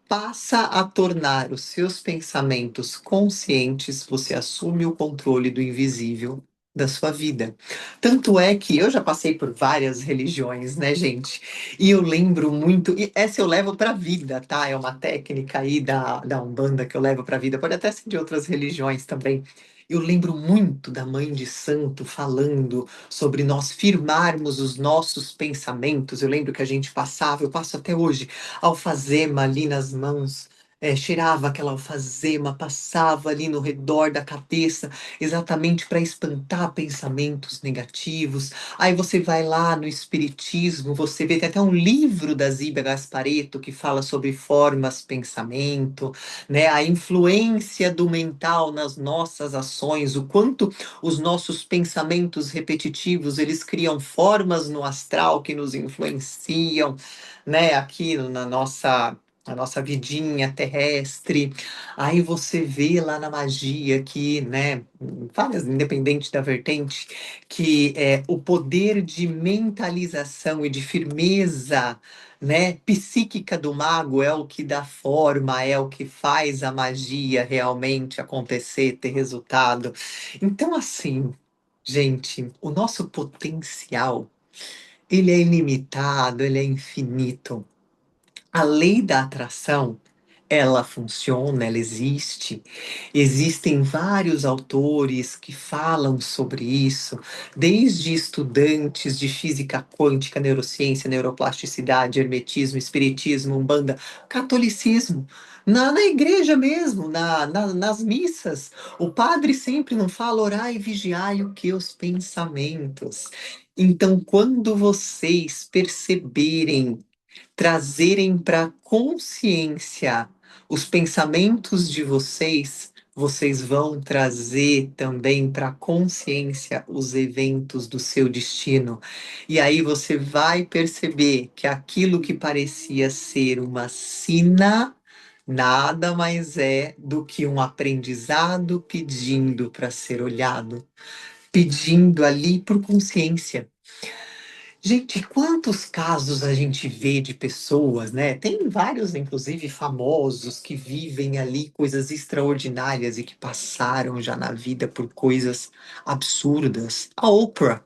passa a tornar os seus pensamentos conscientes, você assume o controle do invisível da sua vida. Tanto é que eu já passei por várias religiões, né, gente? E eu lembro muito, e essa eu levo para a vida, tá? É uma técnica aí da Umbanda que eu levo para a vida, pode até ser de outras religiões também. Eu lembro muito da Mãe de Santo falando sobre nós firmarmos os nossos pensamentos. Eu lembro que a gente passava, eu passo até hoje, alfazema ali nas mãos, cheirava aquela alfazema, passava ali no redor da cabeça, exatamente para espantar pensamentos negativos. Aí você vai lá no Espiritismo, você vê, tem até um livro da Zíbia Gasparetto que fala sobre formas pensamento, né? A influência do mental nas nossas ações, o quanto os nossos pensamentos repetitivos, eles criam formas no astral que nos influenciam, né, aqui na nossa vidinha terrestre. Aí você vê lá na magia que, né, várias, independente da vertente, que é o poder de mentalização e de firmeza, né, psíquica do mago é o que dá forma, é o que faz a magia realmente acontecer, ter resultado. Então, assim, gente, o nosso potencial, ele é ilimitado, ele é infinito. A lei da atração, ela funciona, ela existe. Existem vários autores que falam sobre isso, desde estudantes de física quântica, neurociência, neuroplasticidade, hermetismo, espiritismo, umbanda, catolicismo. Na igreja mesmo, nas missas, o padre sempre não fala orai e vigiai o que os pensamentos. Então, quando vocês perceberem, trazerem para consciência os pensamentos de vocês, vocês vão trazer também para consciência os eventos do seu destino. E aí você vai perceber que aquilo que parecia ser uma sina nada mais é do que um aprendizado pedindo para ser olhado, pedindo ali por consciência. Gente, quantos casos a gente vê de pessoas, né? Tem vários, inclusive, famosos que vivem ali coisas extraordinárias e que passaram já na vida por coisas absurdas. A Oprah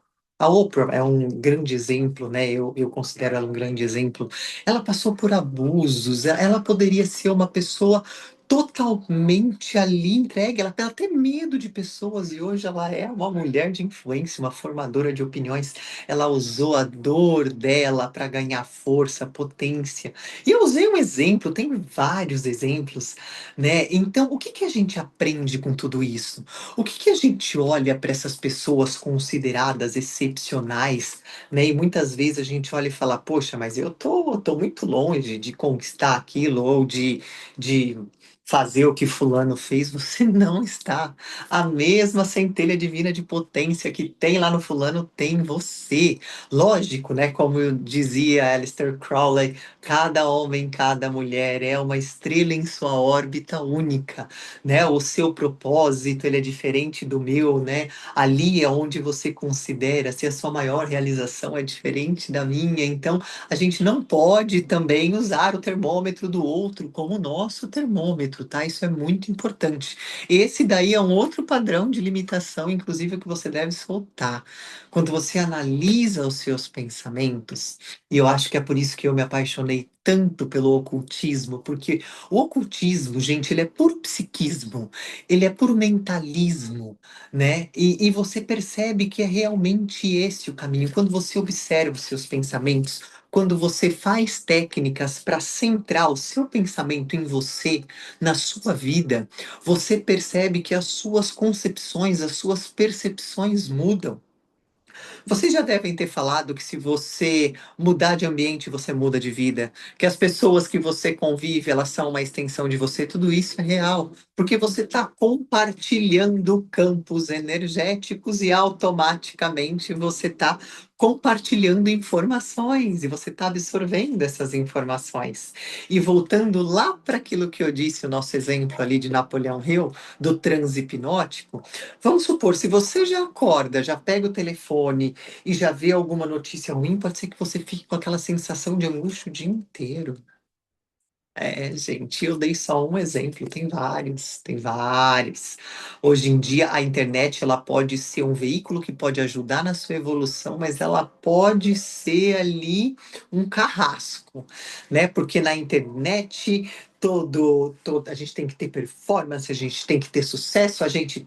é um grande exemplo, né? Eu considero ela um grande exemplo. Ela passou por abusos, ela poderia ser uma pessoa totalmente ali entregue, ela tem até medo de pessoas e hoje ela é uma mulher de influência, uma formadora de opiniões. Ela usou a dor dela para ganhar força, potência. E eu usei um exemplo, tem vários exemplos, né? Então, o que que a gente aprende com tudo isso? O que que a gente olha para essas pessoas consideradas excepcionais, né? E muitas vezes a gente olha e fala, poxa, mas eu tô muito longe de conquistar aquilo ou de fazer o que fulano fez. Você não está. A mesma centelha divina de potência que tem lá no fulano tem em você. Lógico, né? Como eu dizia Aleister Crowley, cada homem, cada mulher é uma estrela em sua órbita única, né? O seu propósito, ele é diferente do meu, né? Ali é onde você considera se a sua maior realização é diferente da minha. Então, a gente não pode também usar o termômetro do outro como nosso termômetro, tá? Isso é muito importante. Esse daí é um outro padrão de limitação, inclusive, que você deve soltar. Quando você analisa os seus pensamentos, e eu acho que é por isso que eu me apaixonei tanto pelo ocultismo, porque o ocultismo, gente, ele é puro psiquismo, ele é puro mentalismo, né? E você percebe que é realmente esse o caminho. Quando você observa os seus pensamentos, quando você faz técnicas para centrar o seu pensamento em você, na sua vida, você percebe que as suas concepções, as suas percepções mudam. Vocês já devem ter falado que se você mudar de ambiente, você muda de vida, que as pessoas que você convive, elas são uma extensão de você, tudo isso é real, porque você está compartilhando campos energéticos e automaticamente você está compartilhando informações e você está absorvendo essas informações. E voltando lá para aquilo que eu disse, o nosso exemplo ali de Napoleão Hill, do transe hipnótico, vamos supor, se você já acorda, já pega o telefone e já vê alguma notícia ruim, pode ser que você fique com aquela sensação de angústia o dia inteiro. É, gente, eu dei só um exemplo, tem vários, tem vários. Hoje em dia, a internet ela pode ser um veículo que pode ajudar na sua evolução, mas ela pode ser ali um carrasco, né? Porque na internet a gente tem que ter performance, a gente tem que ter sucesso, a gente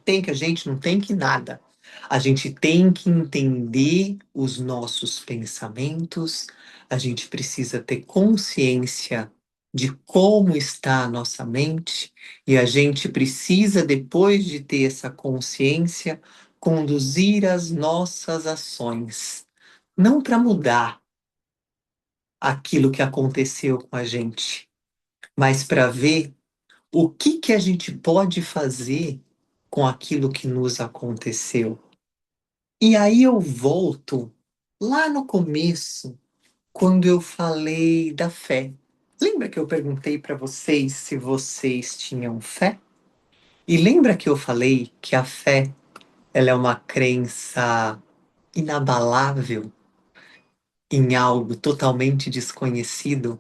não tem que nada. A gente tem que entender os nossos pensamentos, a gente precisa ter consciência de como está a nossa mente, e a gente precisa, depois de ter essa consciência, conduzir as nossas ações, não para mudar aquilo que aconteceu com a gente, mas para ver o que que a gente pode fazer com aquilo que nos aconteceu. E aí eu volto lá no começo, quando eu falei da fé. Lembra que eu perguntei para vocês se vocês tinham fé? E lembra que eu falei que a fé, ela é uma crença inabalável em algo totalmente desconhecido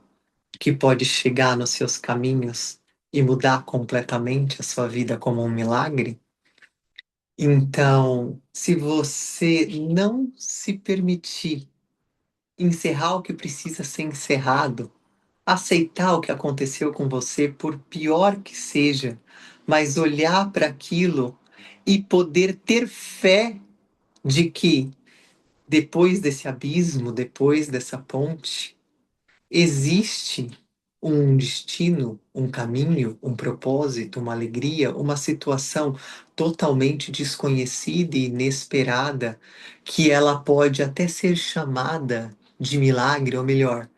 que pode chegar nos seus caminhos e mudar completamente a sua vida como um milagre? Então, se você não se permitir encerrar o que precisa ser encerrado, aceitar o que aconteceu com você, por pior que seja, mas olhar para aquilo e poder ter fé de que depois desse abismo, depois dessa ponte, existe um destino, um caminho, um propósito, uma alegria, uma situação totalmente desconhecida e inesperada, que ela pode até ser chamada de milagre, ou melhor,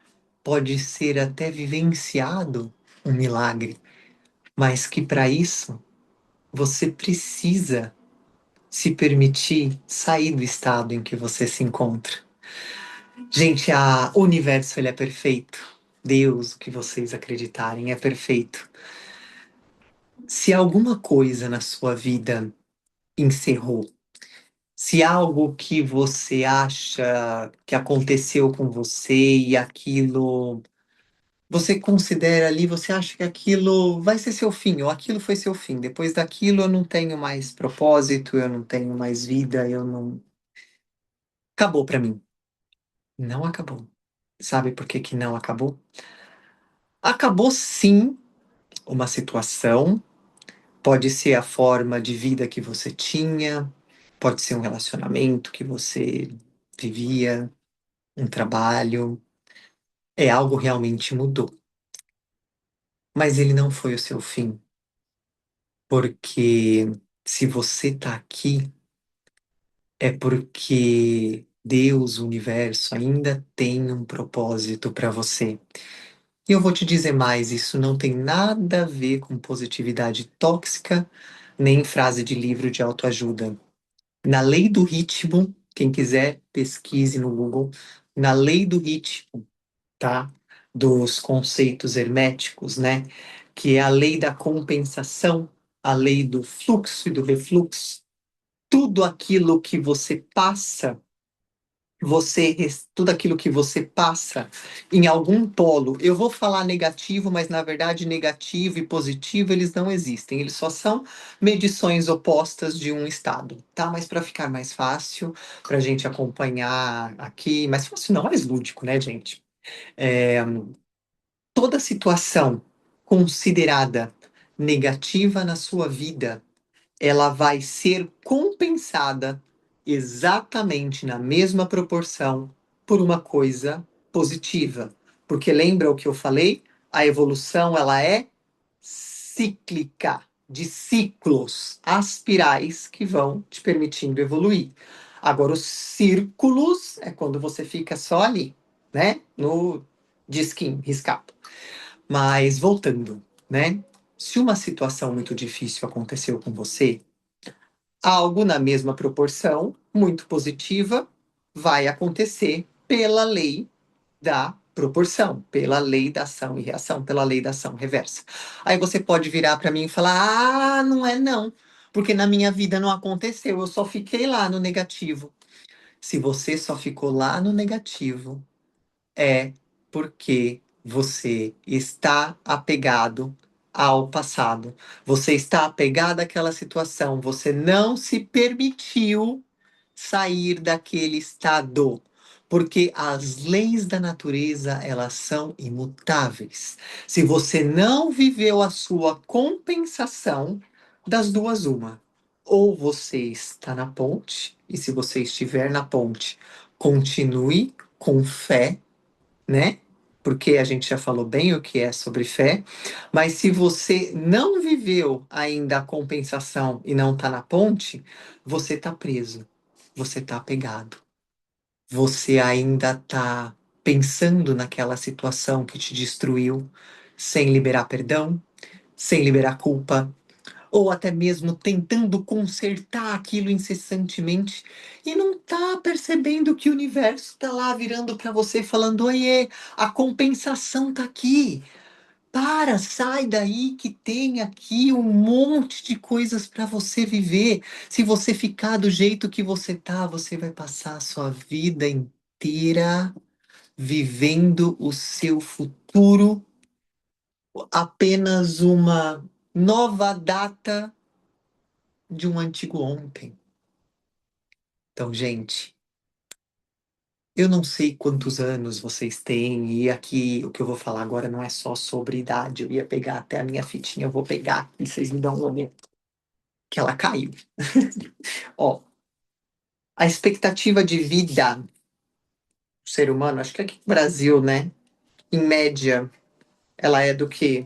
pode ser até vivenciado um milagre, mas que para isso você precisa se permitir sair do estado em que você se encontra. Gente, o universo ele é perfeito. Deus, o que vocês acreditarem, é perfeito. Se alguma coisa na sua vida encerrou, Se algo que você acha que aconteceu com você e aquilo você considera ali, você acha que aquilo vai ser seu fim, ou aquilo foi seu fim. Depois daquilo eu não tenho mais propósito, eu não tenho mais vida, eu não. Acabou pra mim. Não acabou. Sabe por que que não acabou? Acabou sim uma situação, pode ser a forma de vida que você tinha, pode ser um relacionamento que você vivia, um trabalho, é algo realmente mudou. Mas ele não foi o seu fim, porque se você tá aqui, é porque Deus, o universo, ainda tem um propósito para você. E eu vou te dizer mais, isso não tem nada a ver com positividade tóxica, nem frase de livro de autoajuda. Na lei do ritmo, quem quiser pesquise no Google, na lei do ritmo, tá? Dos conceitos herméticos, né? Que é a lei da compensação, a lei do fluxo e do refluxo. Tudo aquilo que você passa tudo aquilo que você passa em algum polo, eu vou falar negativo, mas na verdade negativo e positivo eles não existem, eles só são medições opostas de um estado, tá? Mas para ficar mais fácil, para a gente acompanhar aqui, mais fácil não, mais lúdico, né, gente? É, toda situação considerada negativa na sua vida ela vai ser compensada exatamente na mesma proporção por uma coisa positiva. Porque lembra o que eu falei? A evolução ela é cíclica, de ciclos aspirais que vão te permitindo evoluir. Agora, os círculos é quando você fica só ali, né? No disquinho riscado. Mas voltando, né? Se uma situação muito difícil aconteceu com você, algo na mesma proporção, muito positiva, vai acontecer pela lei da proporção, pela lei da ação e reação, pela lei da ação reversa. Aí você pode virar para mim e falar: ah, não é não, porque na minha vida não aconteceu, eu só fiquei lá no negativo. Se você só ficou lá no negativo, é porque você está apegado ao passado. Você está apegado àquela situação. Você não se permitiu sair daquele estado. Porque as leis da natureza, elas são imutáveis. Se você não viveu a sua compensação, das duas, uma. Ou você está na ponte, e se você estiver na ponte, continue com fé, né? Porque a gente já falou bem o que é sobre fé, mas se você não viveu ainda a compensação e não está na ponte, você está preso, você está apegado, você ainda está pensando naquela situação que te destruiu, sem liberar perdão, sem liberar culpa, ou até mesmo tentando consertar aquilo incessantemente e não tá percebendo que o universo tá lá virando para você falando: "Oiê, a compensação tá aqui. Para, sai daí que tem aqui um monte de coisas para você viver. Se você ficar do jeito que você tá, você vai passar a sua vida inteira vivendo o seu futuro apenas uma nova data de um antigo ontem. Então, gente, eu não sei quantos anos vocês têm, e aqui o que eu vou falar agora não é só sobre idade. Eu ia pegar até a minha fitinha, eu vou pegar e vocês me dão um momento. Que ela caiu. Ó, a expectativa de vida do ser humano, acho que aqui no Brasil, né? Em média, ela é do quê?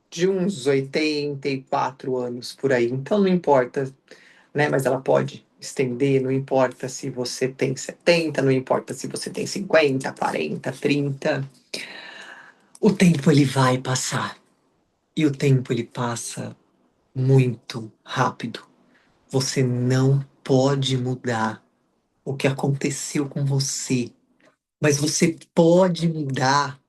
De uns 84 anos por aí. Então não importa, né? Mas ela pode estender, não importa se você tem 70, não importa se você tem 50, 40, 30. O tempo ele vai passar. E o tempo ele passa muito rápido. Você não pode mudar o que aconteceu com você, mas você pode mudar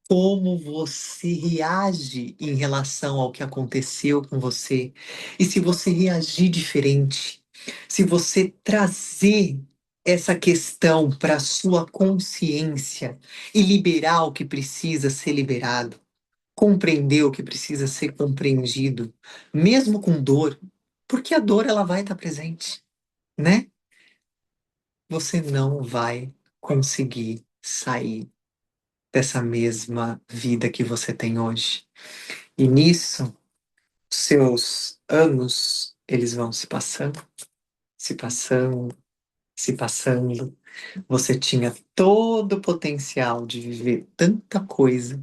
como você reage em relação ao que aconteceu com você. E se você reagir diferente, se você trazer essa questão para a sua consciência e liberar o que precisa ser liberado, compreender o que precisa ser compreendido, mesmo com dor, porque a dor ela vai estar presente, né? Você não vai conseguir sair dessa mesma vida que você tem hoje. E nisso, seus anos, eles vão se passando, se passando, se passando. Você tinha todo o potencial de viver tanta coisa,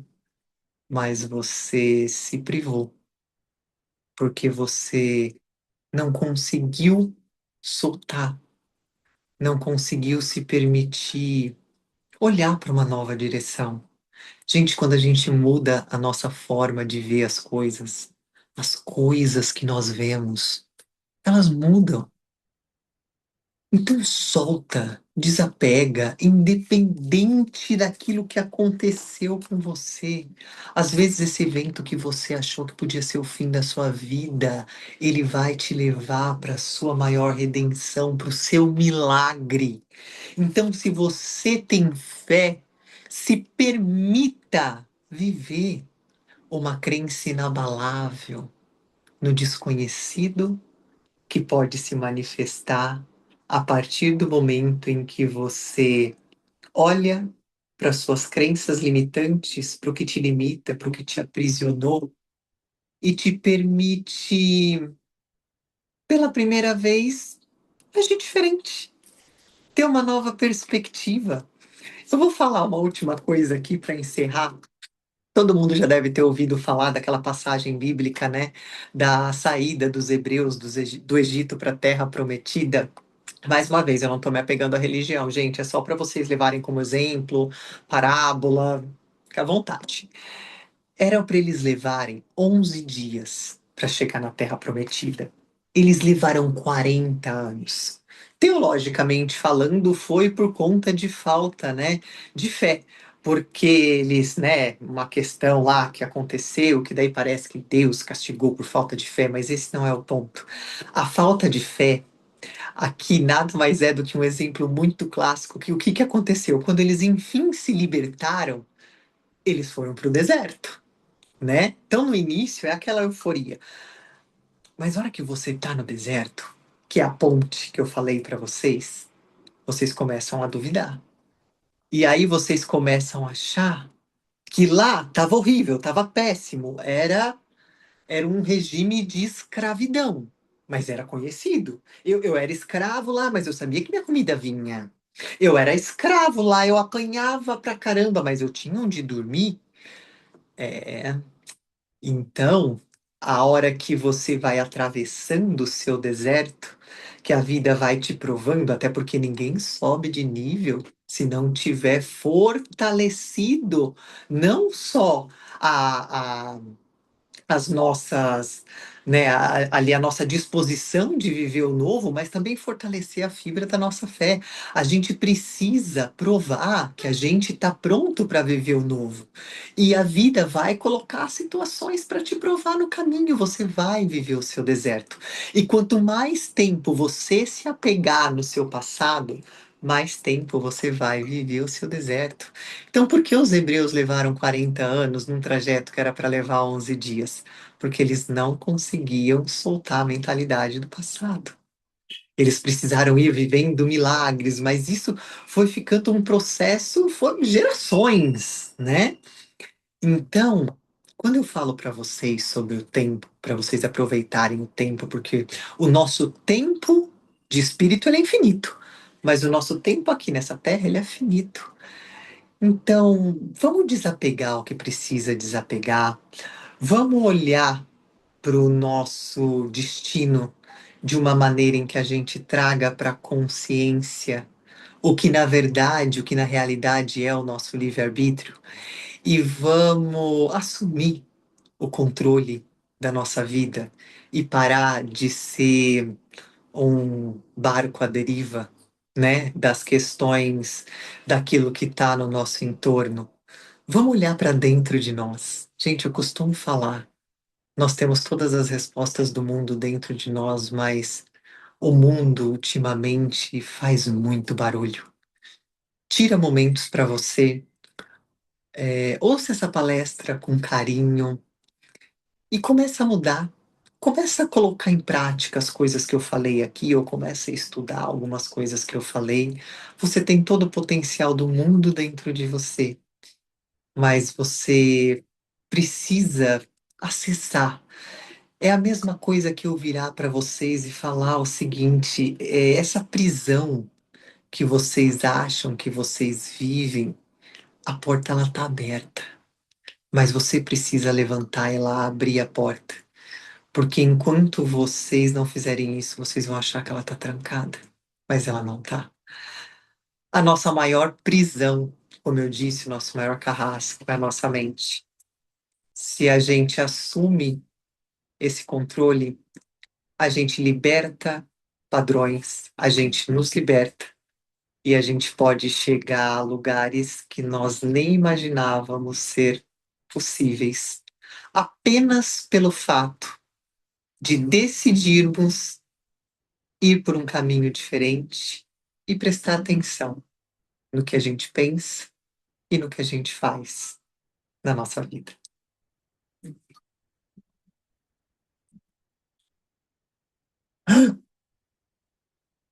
mas você se privou, porque você não conseguiu soltar, não conseguiu se permitir olhar para uma nova direção. Gente, quando a gente muda a nossa forma de ver as coisas que nós vemos, elas mudam. Então solta, desapega, independente daquilo que aconteceu com você. Às vezes esse evento que você achou que podia ser o fim da sua vida, ele vai te levar para a sua maior redenção, para o seu milagre. Então, se você tem fé, se permita viver uma crença inabalável no desconhecido que pode se manifestar a partir do momento em que você olha para suas crenças limitantes, para o que te limita, para o que te aprisionou e te permite, pela primeira vez, agir diferente, ter uma nova perspectiva. Eu vou falar uma última coisa aqui para encerrar. Todo mundo já deve ter ouvido falar daquela passagem bíblica, né? Da saída dos hebreus do Egito para a Terra Prometida. Mais uma vez, eu não estou me apegando à religião, gente. É só para vocês levarem como exemplo, parábola, fica à vontade. Era para eles levarem 11 dias para chegar na Terra Prometida. Eles levaram 40 anos. Teologicamente falando, foi por conta de falta, né, de fé. Porque eles, né, uma questão lá que aconteceu, que daí parece que Deus castigou por falta de fé, mas esse não é o ponto. A falta de fé aqui nada mais é do que um exemplo muito clássico que o que aconteceu? Quando eles enfim se libertaram, eles foram para o deserto, né? Então no início é aquela euforia. Mas na hora que você está no deserto, que é a ponte que eu falei para vocês, vocês começam a duvidar. E aí vocês começam a achar que lá estava horrível, estava péssimo, era um regime de escravidão, mas era conhecido. Eu era escravo lá, mas eu sabia que minha comida vinha. Eu era escravo lá, eu apanhava pra caramba, mas eu tinha onde dormir. É, então, a hora que você vai atravessando o seu deserto, que a vida vai te provando, até porque ninguém sobe de nível se não tiver fortalecido não só a as nossas, né, ali a nossa disposição de viver o novo, mas também fortalecer a fibra da nossa fé. A gente precisa provar que a gente está pronto para viver o novo. E a vida vai colocar situações para te provar no caminho, você vai viver o seu deserto. E quanto mais tempo você se apegar no seu passado, mais tempo você vai viver o seu deserto. Então, por que os hebreus levaram 40 anos num trajeto que era para levar 11 dias? Porque eles não conseguiam soltar a mentalidade do passado. Eles precisaram ir vivendo milagres, mas isso foi ficando um processo, foram gerações, né? Então, quando eu falo para vocês sobre o tempo, para vocês aproveitarem o tempo, porque o nosso tempo de espírito ele é infinito, mas o nosso tempo aqui nessa terra ele é finito. Então, vamos desapegar o que precisa desapegar. Vamos olhar para o nosso destino de uma maneira em que a gente traga para a consciência o que na verdade, o que na realidade é o nosso livre-arbítrio e vamos assumir o controle da nossa vida e parar de ser um barco à deriva, né, das questões daquilo que está no nosso entorno. Vamos olhar para dentro de nós. Gente, eu costumo falar, nós temos todas as respostas do mundo dentro de nós, mas O mundo ultimamente faz muito barulho. Tira momentos para você, ouça essa palestra com carinho e começa a mudar. Começa a colocar em prática as coisas que eu falei aqui, ou começa a estudar algumas coisas que eu falei. Você tem todo o potencial do mundo dentro de você, mas você precisa acessar. É a mesma coisa que eu virar para vocês e falar o seguinte: essa prisão que vocês acham que vocês vivem, a porta ela tá aberta, mas você precisa levantar e lá abrir a porta, porque enquanto vocês não fizerem isso, vocês vão achar que ela tá trancada, mas ela não tá. A nossa maior prisão, como eu disse, o nosso maior carrasco é a nossa mente. Se a gente assume esse controle, a gente liberta padrões, a gente nos liberta e a gente pode chegar a lugares que nós nem imaginávamos ser possíveis, apenas pelo fato de decidirmos ir por um caminho diferente e prestar atenção no que a gente pensa e no que a gente faz na nossa vida.